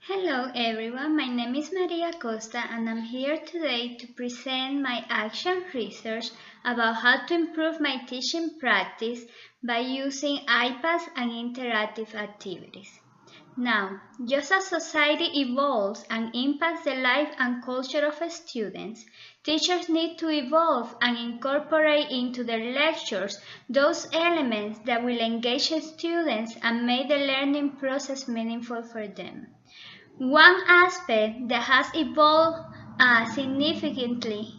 Hello everyone, my name is Maria Acosta and I'm here today to present my action research about how to improve my teaching practice by using iPads and interactive activities. Now, just as society evolves and impacts the life and culture of students, teachers need to evolve and incorporate into their lectures those elements that will engage students and make the learning process meaningful for them. One aspect that has evolved significantly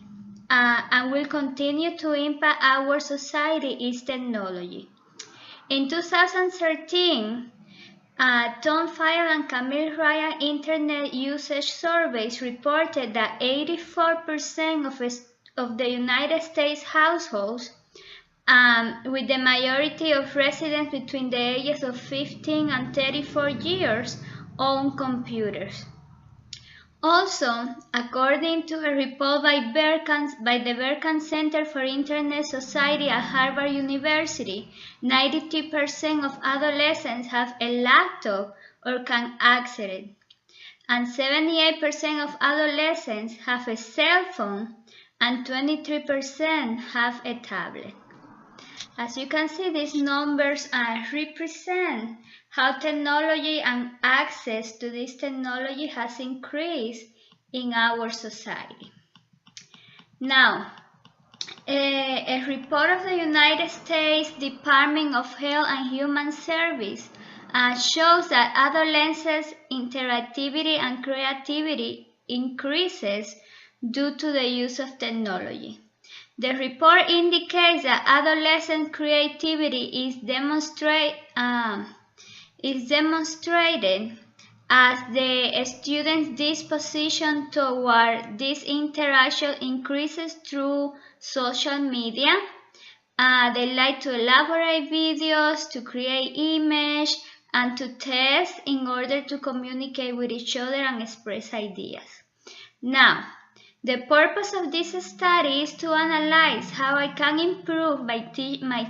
and will continue to impact our society is technology. In 2013, Tom Fayol and Camille Ryan Internet Usage Surveys reported that 84% of the United States households, with the majority of residents between the ages of 15 and 34 years, own computers. Also, according to a report by the Berkant Center for Internet Society at Harvard University, 92% of adolescents have a laptop or can access it, and 78% of adolescents have a cell phone, and 23% have a tablet. As you can see, these numbers represent how technology and access to this technology has increased in our society. Now, a report of the United States Department of Health and Human Services shows that adolescents' interactivity and creativity increases due to the use of technology. The report indicates that adolescent creativity is demonstrated as the students' disposition toward this interaction increases through social media. They like to elaborate videos, to create images, and to test in order to communicate with each other and express ideas. Now, the purpose of this study is to analyze how I can improve my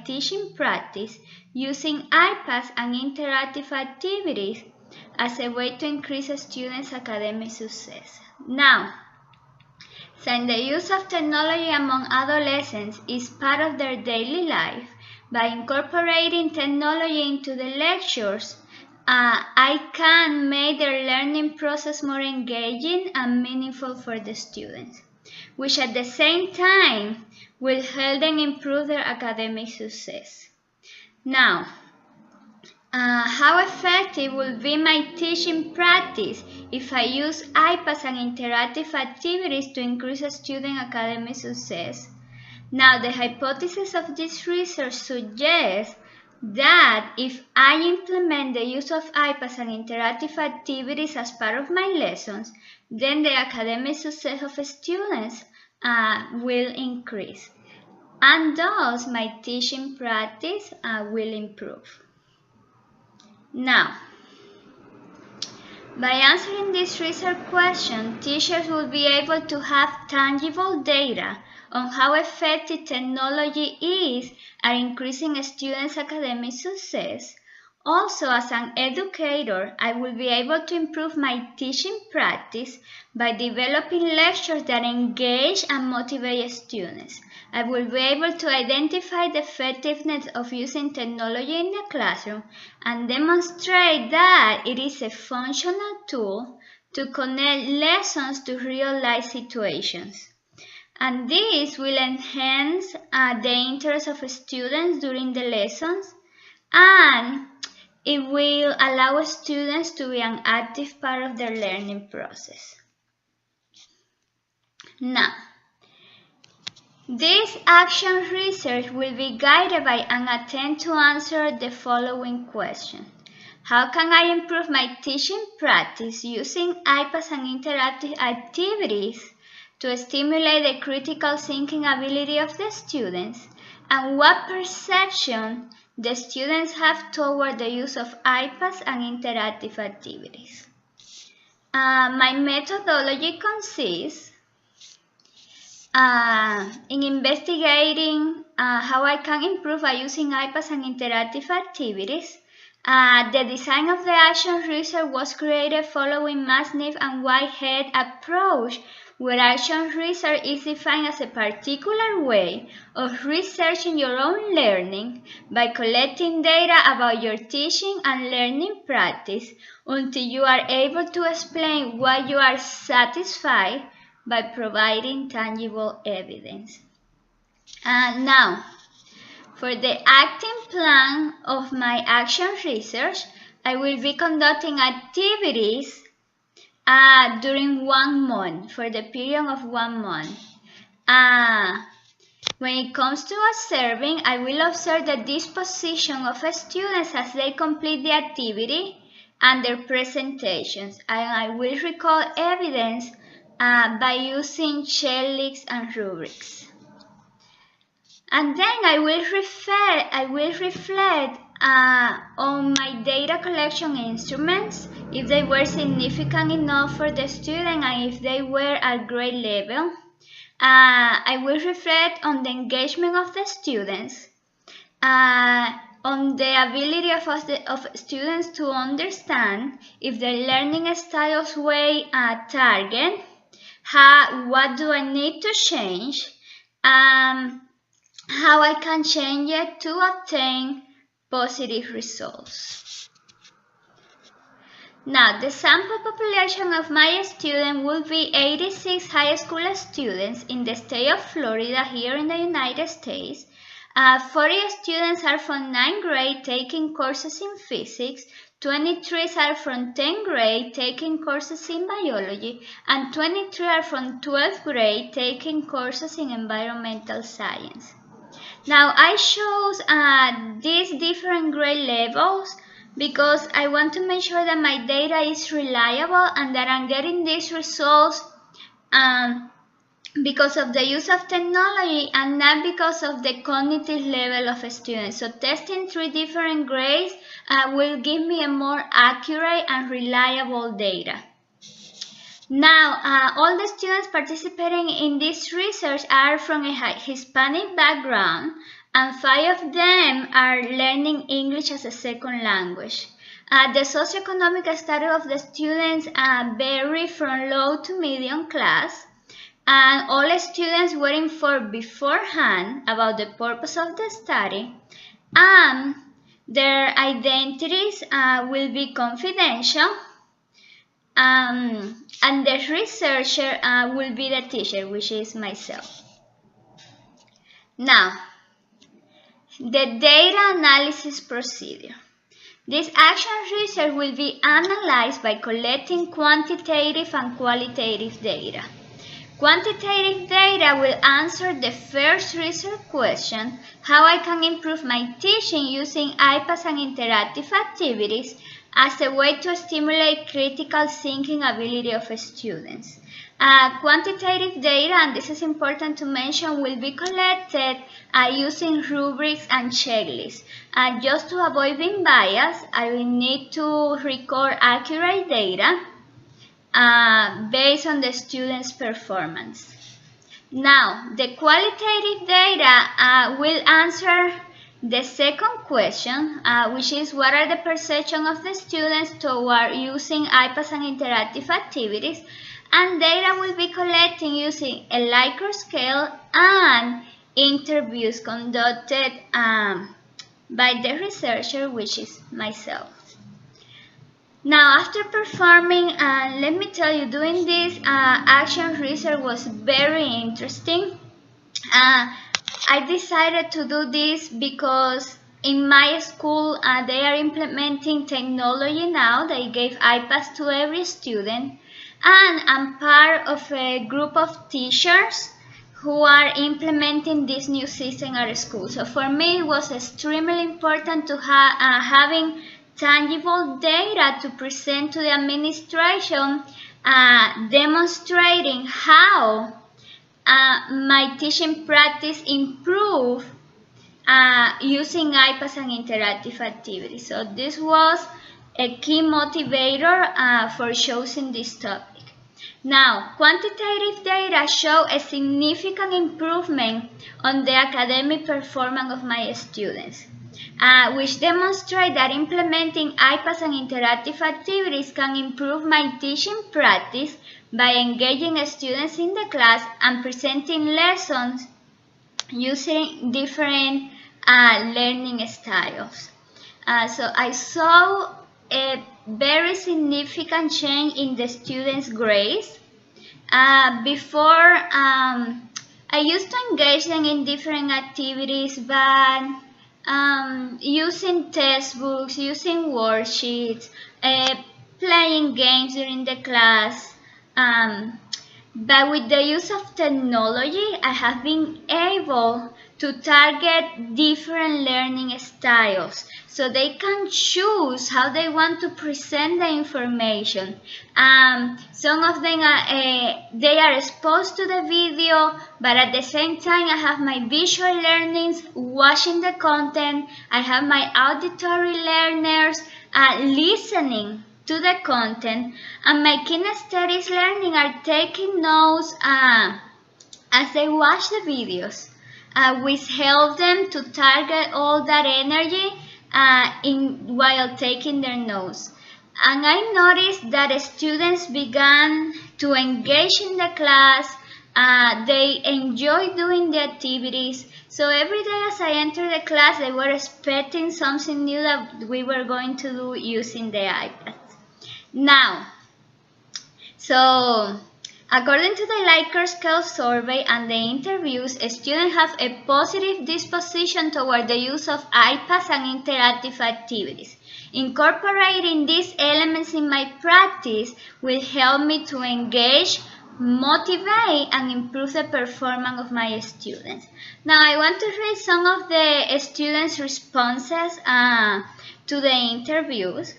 teaching practice using iPads and interactive activities as a way to increase students' academic success. Now, since the use of technology among adolescents is part of their daily life, by incorporating technology into the lectures, I can make their learning process more engaging and meaningful for the students, which at the same time will help them improve their academic success. Now, how effective will be my teaching practice if I use iPads and interactive activities to increase student academic success? Now, the hypothesis of this research suggests that if I implement the use of iPads and interactive activities as part of my lessons, then the academic success of students will increase, and thus my teaching practice will improve. Now, by answering this research question, teachers will be able to have tangible data on how effective technology is at increasing students' academic success. Also, as an educator, I will be able to improve my teaching practice by developing lectures that engage and motivate students. I will be able to identify the effectiveness of using technology in the classroom and demonstrate that it is a functional tool to connect lessons to real-life situations. And this will enhance the interest of students during the lessons, and it will allow students to be an active part of their learning process. Now, this action research will be guided by an attempt to answer the following question. How can I improve my teaching practice using iPads and interactive activities to stimulate the critical thinking ability of the students? And what perception the students have toward the use of iPads and interactive activities? My methodology consists in investigating how I can improve by using iPads and interactive activities. The design of the action research was created following Masniff and Whitehead approach, where action research is defined as a particular way of researching your own learning by collecting data about your teaching and learning practice until you are able to explain why you are satisfied by providing tangible evidence. Now, for the acting plan of my action research, I will be conducting activities during 1 month, for the period of 1 month. When it comes to observing, I will observe the disposition of students as they complete the activity and their presentations, and I will record evidence by using checklists and rubrics. And then I will reflect on my data collection instruments, if they were significant enough for the student and if they were at grade level. I will reflect on the engagement of the students, on the ability of students to understand if their learning styles were target, what do I need to change, how I can change it to obtain positive results. Now, the sample population of my students will be 86 high school students in the state of Florida here in the United States. 40 students are from 9th grade taking courses in physics, 23 are from 10th grade taking courses in biology, and 23 are from 12th grade taking courses in environmental science. Now, I chose these different grade levels because I want to make sure that my data is reliable and that I'm getting these results because of the use of technology and not because of the cognitive level of a student. So testing 3 different grades will give me a more accurate and reliable data. Now, all the students participating in this research are from a Hispanic background, and 5 of them are learning English as a second language. The socioeconomic status of the students vary from low to medium class, and all students were informed beforehand about the purpose of the study, and their identities will be confidential. And the researcher will be the teacher, which is myself. Now, the data analysis procedure. This action research will be analyzed by collecting quantitative and qualitative data. Quantitative data will answer the first research question, how I can improve my teaching using iPads and interactive activities as a way to stimulate critical thinking ability of students. Quantitative data, and this is important to mention, will be collected using rubrics and checklists. Just to avoid being biased, I will need to record accurate data based on the student's performance. Now, the qualitative data will answer the second question, which is what are the perceptions of the students toward using iPads and interactive activities, and data will be collected using a Likert scale and interviews conducted by the researcher, which is myself. Now, after performing, let me tell you, doing this action research was very interesting. I decided to do this because in my school they are implementing technology now. They gave iPads to every student, and I'm part of a group of teachers who are implementing this new system at school. So for me it was extremely important to having tangible data to present to the administration, demonstrating how my teaching practice improved using iPads and interactive activities. So this was a key motivator for choosing this topic. Now, quantitative data show a significant improvement on the academic performance of my students. which demonstrate that implementing iPads and interactive activities can improve my teaching practice by engaging students in the class and presenting lessons using different learning styles. So I saw a very significant change in the students' grades. Before, I used to engage them in different activities, but using textbooks, using worksheets, playing games during the class. But with the use of technology, I have been able to target different learning styles, so they can choose how they want to present the information. Some of them they are exposed to the video, but at the same time I have my visual learnings watching the content. I have my auditory learners listening to the content, and my kinesthetics learning are taking notes as they watch the videos, which help them to target all that energy while taking their notes. And I noticed that students began to engage in the class. They enjoy doing the activities. So every day as I entered the class, they were expecting something new that we were going to do using the iPad. Now, so according to the Likert Scale survey and the interviews, students have a positive disposition toward the use of iPads and interactive activities. Incorporating these elements in my practice will help me to engage, motivate, and improve the performance of my students. Now, I want to read some of the students' responses to the interviews.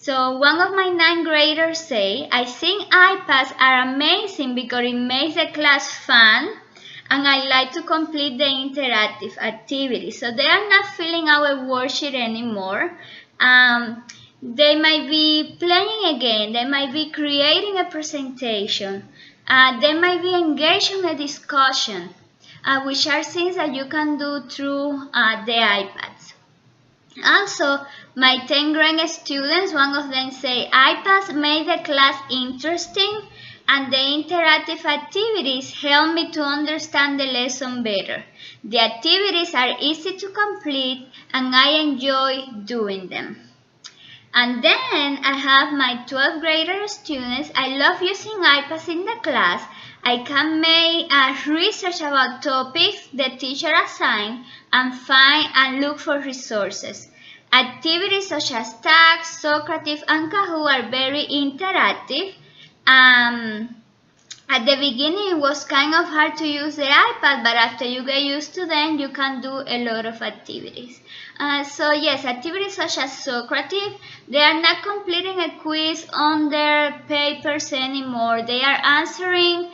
So one of my 9th graders say, I think iPads are amazing because it makes the class fun and I like to complete the interactive activities. So they are not filling out a worksheet anymore. They might be playing again. They might be creating a presentation. They might be engaged in a discussion, which are things that you can do through the iPads. Also, my 10th grade students, one of them say, iPads made the class interesting and the interactive activities help me to understand the lesson better. The activities are easy to complete and I enjoy doing them. And then I have my 12th grader students. I love using iPads in the class. I can make research about topics the teacher assigned and find and look for resources. Activities such as tags, Socrative, and Kahoot are very interactive. At the beginning, it was kind of hard to use the iPad, but after you get used to them, you can do a lot of activities. So yes, activities such as Socrative, they are not completing a quiz on their papers anymore. They are answering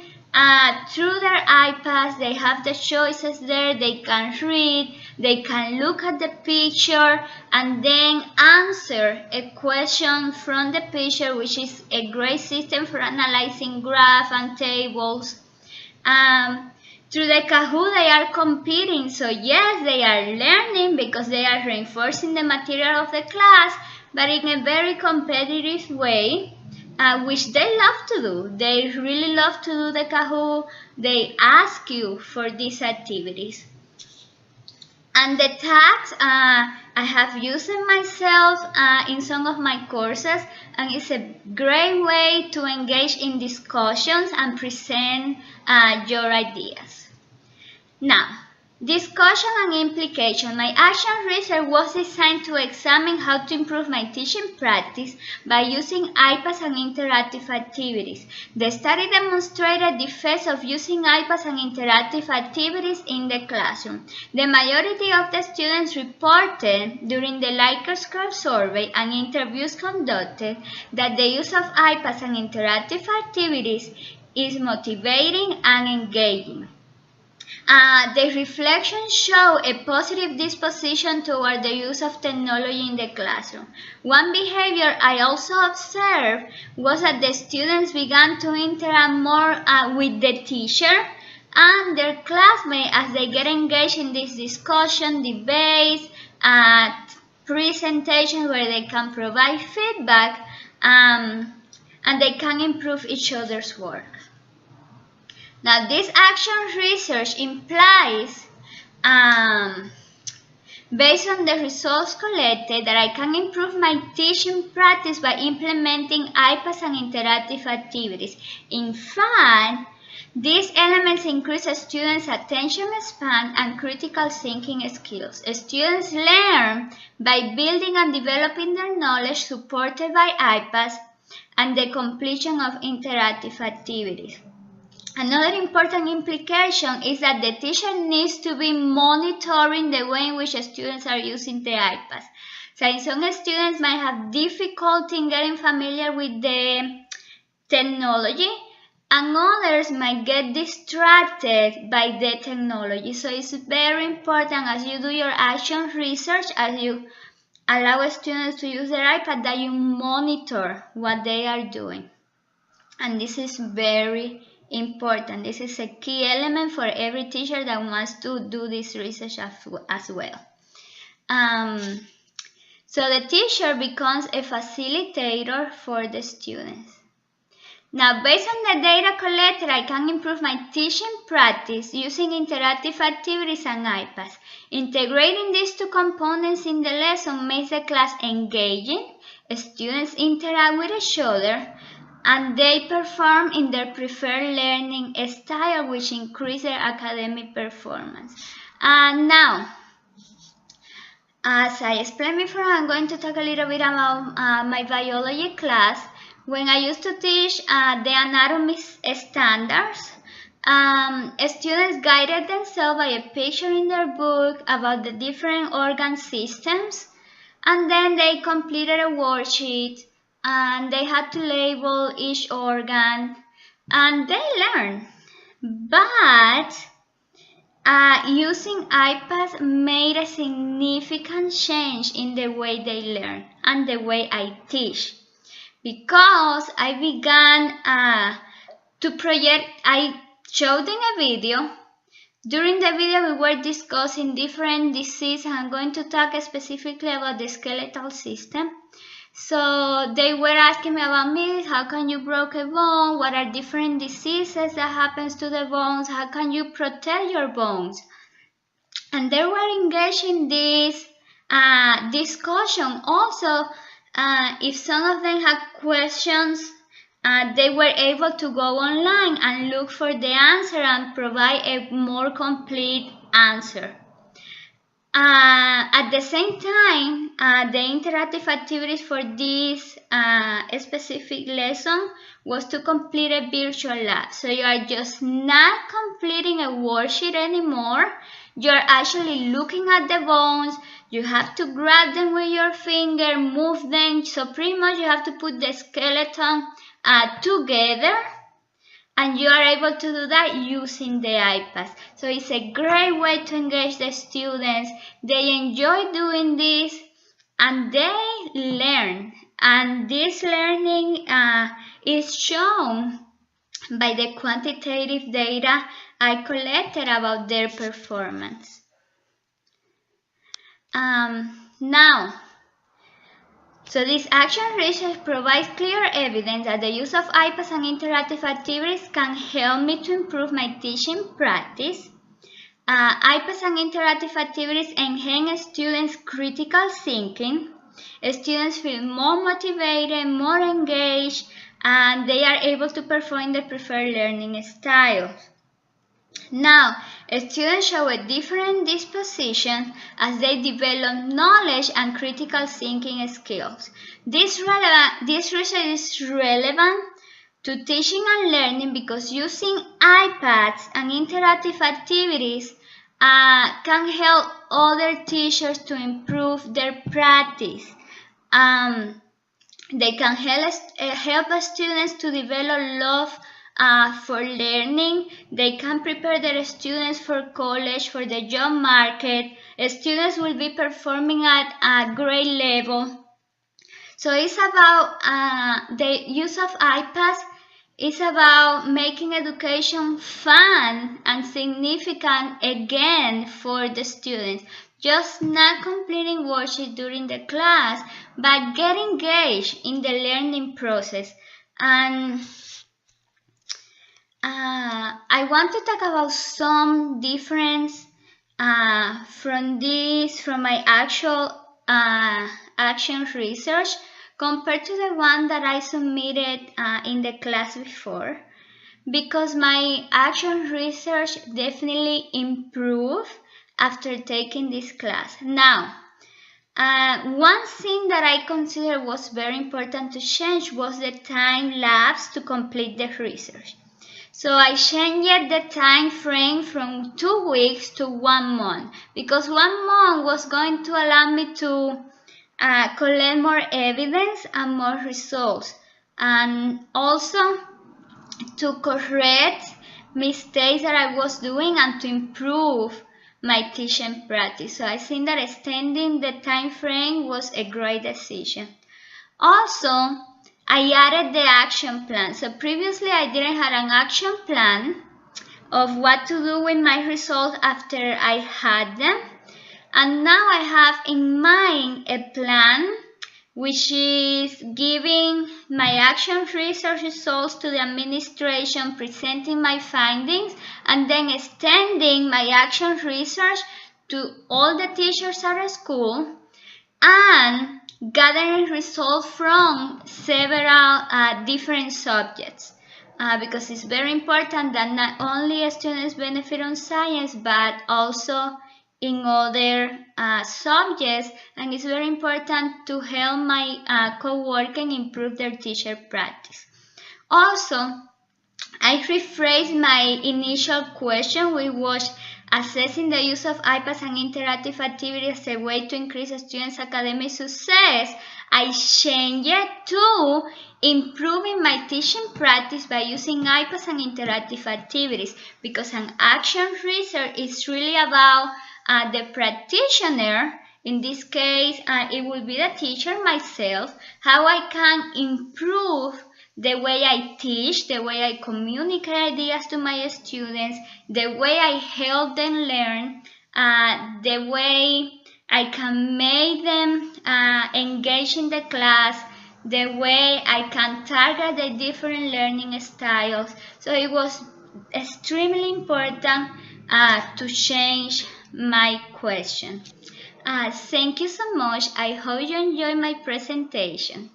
through their iPads. They have the choices there. They can read. They can look at the picture and then answer a question from the picture, which is a great system for analyzing graphs and tables. Through the Kahoot, they are competing. So yes, they are learning because they are reinforcing the material of the class, but in a very competitive way, which they love to do. They really love to do the Kahoot. They ask you for these activities. And the tags, I have used them myself in some of my courses, and it's a great way to engage in discussions and present your ideas. Now, discussion and implication. My action research was designed to examine how to improve my teaching practice by using iPads and interactive activities. The study demonstrated the effects of using iPads and interactive activities in the classroom. The majority of the students reported during the Likert Scale survey and interviews conducted that the use of iPads and interactive activities is motivating and engaging. The reflections show a positive disposition toward the use of technology in the classroom. One behavior I also observed was that the students began to interact more with the teacher and their classmates as they get engaged in this discussion, debates, presentations where they can provide feedback and they can improve each other's work. Now, this action research implies, based on the results collected, that I can improve my teaching practice by implementing IPAS and interactive activities. In fact, these elements increase a students' attention span and critical thinking skills. Students learn by building and developing their knowledge supported by IPAS and the completion of interactive activities. Another important implication is that the teacher needs to be monitoring the way in which students are using the iPads. So some students might have difficulty in getting familiar with the technology, and others might get distracted by the technology. So it's very important as you do your action research, as you allow students to use their iPad, that you monitor what they are doing. And this is very important. This is a key element for every teacher that wants to do this research as well. So the teacher becomes a facilitator for the students. Now, based on the data collected, I can improve my teaching practice using interactive activities and iPads. Integrating these two components in the lesson makes the class engaging, students interact with each other, and they perform in their preferred learning style, which increases their academic performance. And now, as I explained before, I'm going to talk a little bit about my biology class. When I used to teach the anatomy standards, students guided themselves by a picture in their book about the different organ systems, and then they completed a worksheet and they had to label each organ, and they learned. But using iPads made a significant change in the way they learn and the way I teach, because I began to project. I showed them a video. During the video, we were discussing different diseases, and I'm going to talk specifically about the skeletal system. So they were asking me about Miss, how can you break a bone? What are different diseases that happens to the bones? How can you protect your bones? And they were engaged in this discussion. Also, if some of them had questions, they were able to go online and look for the answer and provide a more complete answer. At the same time, the interactive activities for this specific lesson was to complete a virtual lab. So you are just not completing a worksheet anymore. You're actually looking at the bones. You have to grab them with your finger, move them. So pretty much you have to put the skeleton together. And you are able to do that using the iPads. So it's a great way to engage the students. They enjoy doing this and they learn. And this learning is shown by the quantitative data I collected about their performance. So this action research provides clear evidence that the use of iPads and interactive activities can help me to improve my teaching practice. iPads and interactive activities enhance students' critical thinking. Students feel more motivated, more engaged, and they are able to perform their preferred learning styles. Now, students show a different disposition as they develop knowledge and critical thinking skills. This research is relevant to teaching and learning because using iPads and interactive activities can help other teachers to improve their practice. They can help students to develop love for learning. They can prepare their students for college, for the job market. Students will be performing at a grade level. So it's about the use of iPads. It's about making education fun and significant again for the students. just not completing worksheets during the class, but get engaged in the learning process. And I want to talk about some difference from my actual action research compared to the one that I submitted in the class before, because my action research definitely improved after taking this class. Now, one thing that I consider was very important to change was the time lapse to complete the research. So I changed the time frame from 2 weeks to 1 month, because 1 month was going to allow me to collect more evidence and more results, and also to correct mistakes that I was doing and to improve my teaching practice. So I think that extending the time frame was a great decision. Also, I added the action plan. So previously I didn't have an action plan of what to do with my results after I had them. And now I have in mind a plan which is giving my action research results to the administration, presenting my findings, and then extending my action research to all the teachers at a school, and gathering results from several different subjects. Because it's very important that not only students benefit on science, but also in other subjects, and it's very important to help my co-workers improve their teacher practice. Also, I rephrased my initial question, which was assessing the use of iPads and interactive activities as a way to increase students' academic success. I changed it to improving my teaching practice by using iPads and interactive activities, because an action research is really about the practitioner. In this case, it will be the teacher myself, how I can improve the way I teach, the way I communicate ideas to my students, the way I help them learn, the way I can make them engage in the class, the way I can target the different learning styles. So it was extremely important to change my question. Thank you so much. I hope you enjoyed my presentation.